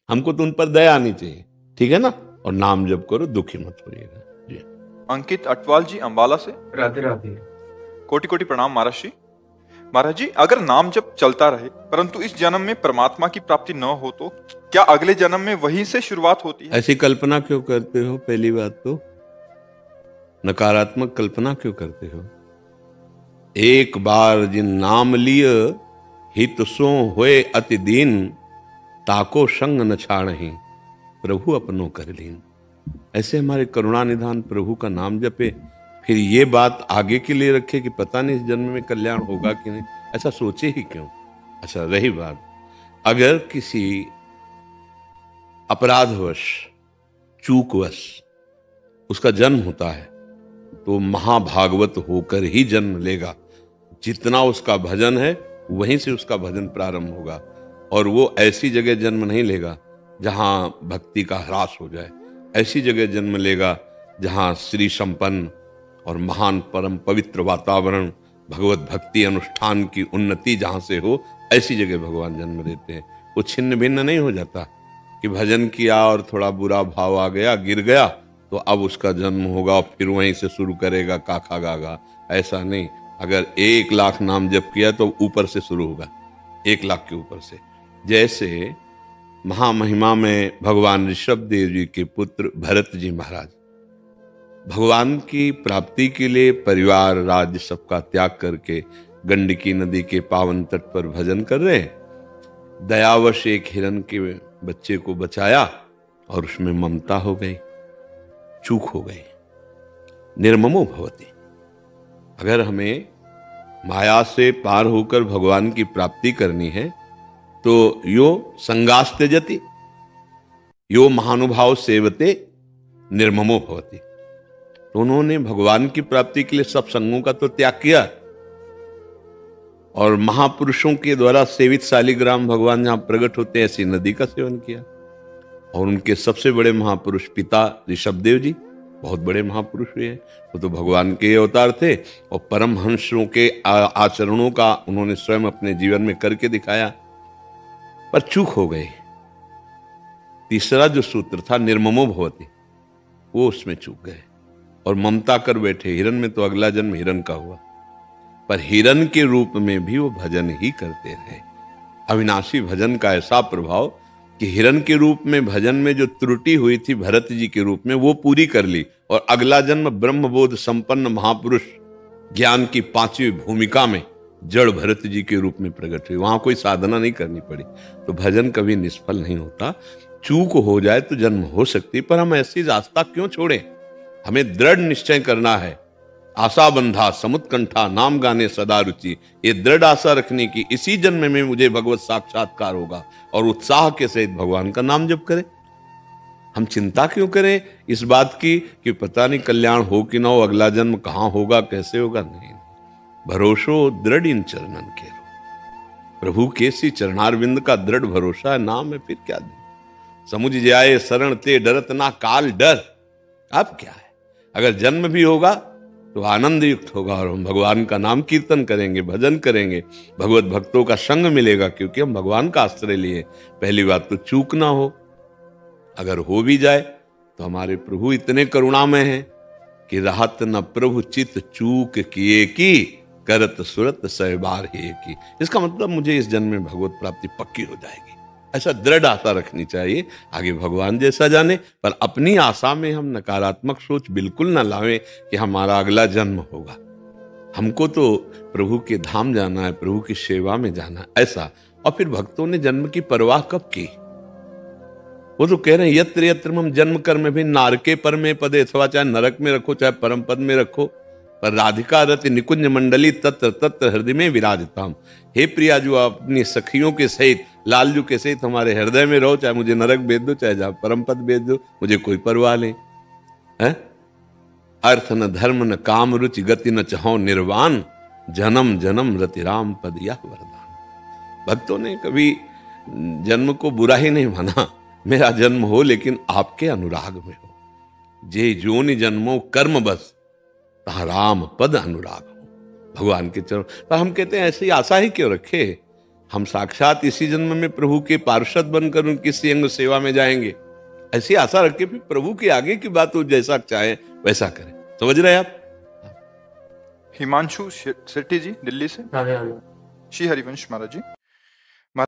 हमको तो उन पर दया आनी चाहिए, ठीक है ना। और नाम जप करो, दुखी मत होइएगा जी। अंकित अटवाल जी अंबाला से, राधे राधे। कोटि कोटि प्रणाम महाराज जी। महाराज जी, अगर नाम जप चलता रहे परंतु इस जन्म में परमात्मा की प्राप्ति न हो तो क्या अगले जन्म में वहीं से शुरुआत होती है? ऐसी कल्पना क्यों करते हो? पहली बात तो नकारात्मक कल्पना क्यों करते हो? एक बार जिन नाम लिय हित सो होए अति दीन, ताको संग न छाड़हि प्रभु अपनो कर लीन। ऐसे हमारे करुणा निधान प्रभु का नाम जपे, फिर ये बात आगे के लिए रखे कि पता नहीं इस जन्म में कल्याण होगा कि नहीं, ऐसा सोचे ही क्यों। अच्छा, रही बात, अगर किसी अपराधवश, चूकवश उसका जन्म होता है तो महाभागवत होकर ही जन्म लेगा। जितना उसका भजन है वहीं से उसका भजन प्रारंभ होगा, और वो ऐसी जगह जन्म नहीं लेगा जहां भक्ति का ह्रास हो जाए। ऐसी जगह जन्म लेगा जहां श्री संपन्न और महान परम पवित्र वातावरण, भगवत भक्ति अनुष्ठान की उन्नति जहां से हो, ऐसी जगह भगवान जन्म देते हैं। वो छिन्न भिन्न नहीं हो जाता कि भजन किया और थोड़ा बुरा भाव आ गया, गिर गया, तो अब उसका जन्म होगा फिर वहीं से शुरू करेगा काखा गागा। ऐसा नहीं। अगर 1,00,000 नाम जप किया तो ऊपर से शुरू होगा, 1,00,000 के ऊपर से। जैसे महामहिमा में भगवान ऋषभ देव जी के पुत्र भरत जी महाराज भगवान की प्राप्ति के लिए परिवार राज्य सबका त्याग करके गंडकी नदी के पावन तट पर भजन कर रहे हैं। दयावश एक हिरण के बच्चे को बचाया और उसमें ममता हो गई, चूक हो गई। निर्ममो भवति। अगर हमें माया से पार होकर भगवान की प्राप्ति करनी है तो यो संगास त्यजति, यो महानुभाव सेवते निर्ममो भवति। तो उन्होंने भगवान की प्राप्ति के लिए सब संगों का तो त्याग किया, और महापुरुषों के द्वारा सेवित शालिग्राम भगवान जहां प्रकट होते हैं ऐसी नदी का सेवन किया। और उनके सबसे बड़े महापुरुष पिता ऋषभदेव जी बहुत बड़े महापुरुष हुए हैं। वो तो भगवान के अवतार थे, और परमहंसों के आचरणों का उन्होंने स्वयं अपने जीवन में करके दिखाया, पर चूक हो गए। तीसरा जो सूत्र था निर्ममो भवति, वो उसमें चूक गए और ममता कर बैठे। हिरण में तो अगला जन्म हिरण का हुआ, पर हिरण के रूप में भी वो भजन ही करते रहे। अविनाशी भजन का ऐसा प्रभाव कि हिरण के रूप में भजन में जो त्रुटि हुई थी भरत जी के रूप में, वो पूरी कर ली, और अगला जन्म ब्रह्मबोध संपन्न महापुरुष ज्ञान की 5वीं भूमिका में जड़ भरत जी के रूप में प्रकट हुई। वहां कोई साधना नहीं करनी पड़ी। तो भजन कभी निष्फल नहीं होता। चूक हो जाए तो जन्म हो सकती, पर हम ऐसी रास्ता क्यों छोड़ें? हमें दृढ़ निश्चय करना है। आशा बंधा समुत्कंठा नाम गाने सदा रुचि। ये दृढ़ आशा रखने की इसी जन्म में मुझे भगवत साक्षात्कार होगा, और उत्साह के सहित भगवान का नाम जप करें। हम चिंता क्यों करें इस बात की कि पता नहीं कल्याण हो कि ना हो, अगला जन्म कहां होगा, कैसे होगा। नहीं, भरोसो दृढ़ इन चरणन के प्रभु के सी चरणारविंद का दृढ़ भरोसा है, नाम है, फिर क्या दे। समुझ जाए शरण ते डरत ना काल डर। अब क्या है, अगर जन्म भी होगा तो आनंद युक्त होगा, और हम भगवान का नाम कीर्तन करेंगे, भजन करेंगे, भगवत भक्तों का संग मिलेगा, क्योंकि हम भगवान का आश्रय लिए। पहली बात तो चूक ना हो, अगर हो भी जाए तो हमारे प्रभु इतने करुणामय हैं कि राहत न प्रभु चित चूक किए की, करत सुरत सहबार ही की। इसका मतलब मुझे इस जन्म में भगवत प्राप्ति पक्की हो जाएगी, ऐसा दृढ़ आशा रखनी चाहिए। आगे भगवान जैसा जाने, पर अपनी आशा में हम नकारात्मक सोच बिल्कुल ना लावें कि हमारा अगला जन्म होगा। हमको तो प्रभु के धाम जाना है, प्रभु की सेवा में जाना है, ऐसा। और फिर भक्तों ने जन्म की परवाह कब की? वो तो कह रहे हैं यत्र यत्र हम जन्म कर्म भी नारके पर में पदे, अथवा चाहे नरक में रखो चाहे परम पद में रखो, पर राधिका रति निकुंज मंडली तत्र तत्र हृदय में विराजताम। हे प्रिया, जो अपनी सखियों के सहित, लालजू के सहित हमारे हृदय में रहो, चाहे मुझे नरक भेज दो चाहे जहां परम पद भेज दो, मुझे कोई परवाह नहीं है। अर्थ न धर्म न काम रुचि गति न चाहो निर्वाण, जन्म जन्म रति राम पद यह वरदान। भक्तों ने कभी जन्म को बुरा ही नहीं माना। मेरा जन्म हो लेकिन आपके अनुराग में हो। जे जोनि जन्मो कर्म बस, तहाँ राम पद अनुराग हो। भगवान के चरण पर हम कहते हैं ऐसी आशा ही क्यों रखे? हम साक्षात इसी जन्म में प्रभु के पार्षद बनकर उनकी श्रीअंग सेवा में जाएंगे, ऐसी आशा रख के फिर प्रभु के आगे की बात वो जैसा चाहे वैसा करें। समझ रहे हैं आप? हिमांशु शेट्टी जी दिल्ली से। राधे राधे। श्री हरिवंश महाराज जी।